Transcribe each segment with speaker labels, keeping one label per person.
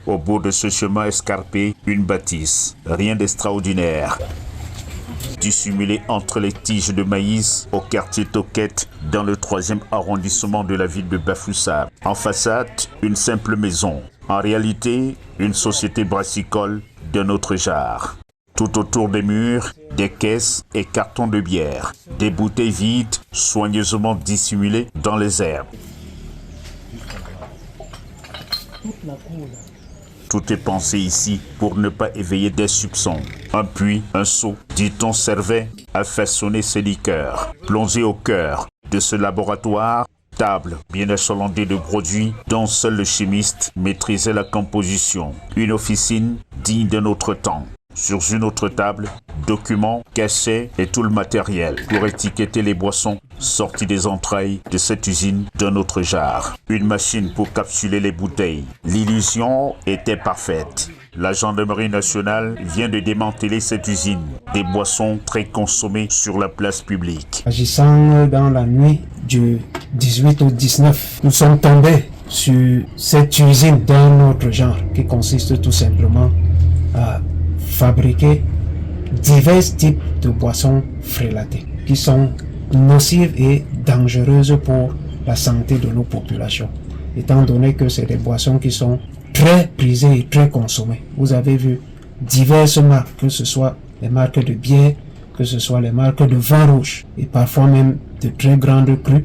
Speaker 1: Au bout de ce chemin escarpé, une bâtisse. Rien d'extraordinaire. Dissimulée entre les tiges de maïs au quartier Toquette, dans le 3e arrondissement de la ville de Bafoussam. En façade, une simple maison. En réalité, une société brassicole d'un autre genre. Tout autour des murs, des caisses et cartons de bière. Des bouteilles vides, soigneusement dissimulées dans les herbes. Tout est pensé ici pour ne pas éveiller des soupçons. Un puits, un seau, dit-on, servait à façonner ces liqueurs. Plongé au cœur de ce laboratoire, table bien achalandée de produits dont seul le chimiste maîtrisait la composition. Une officine digne d'un autre temps. Sur une autre table, documents, cachets et tout le matériel pour étiqueter les boissons sorties des entrailles de cette usine d'un autre genre. Une machine pour capsuler les bouteilles. L'illusion était parfaite. La gendarmerie nationale vient de démanteler cette usine. Des boissons très consommées sur la place publique.
Speaker 2: Agissant dans la nuit du 18 au 19, nous sommes tombés sur cette usine d'un autre genre qui consiste tout simplement à fabriquer divers types de boissons frélatées qui sont nocives et dangereuses pour la santé de nos populations, étant donné que c'est des boissons qui sont très prisées et très consommées. Vous avez vu diverses marques, que ce soit les marques de bière, que ce soit les marques de vin rouge et parfois même de très grandes crus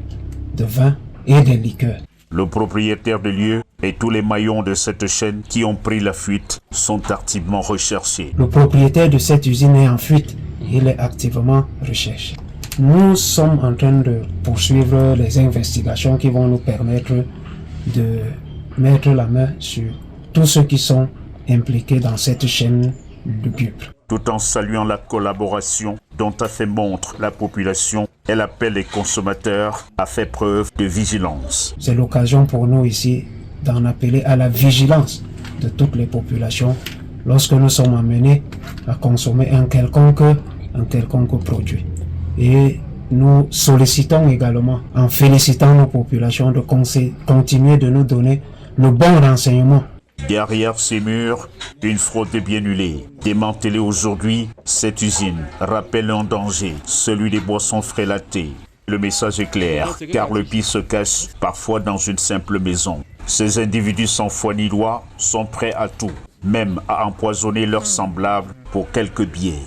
Speaker 2: de vin et de liqueurs.
Speaker 1: Le propriétaire des lieux et tous les maillons de cette chaîne qui ont pris la fuite sont activement recherchés.
Speaker 2: Le propriétaire de cette usine est en fuite et il est activement recherché. Nous sommes en train de poursuivre les investigations qui vont nous permettre de mettre la main sur tous ceux qui sont impliqués dans cette chaîne lugubre.
Speaker 1: Tout en saluant la collaboration dont a fait montre la population, elle appelle les consommateurs à faire preuve de vigilance.
Speaker 2: C'est l'occasion pour nous ici d'en appeler à la vigilance de toutes les populations lorsque nous sommes amenés à consommer un quelconque produit. Et nous sollicitons également, en félicitant nos populations, de continuer de nous donner le bon renseignement.
Speaker 1: Derrière ces murs, une fraude bien huilée. Démantelée aujourd'hui, cette usine rappelle un danger, celui des boissons frélatées. Le message est clair, car le pire se cache parfois dans une simple maison. Ces individus sans foi ni loi sont prêts à tout, même à empoisonner leurs semblables pour quelques billets.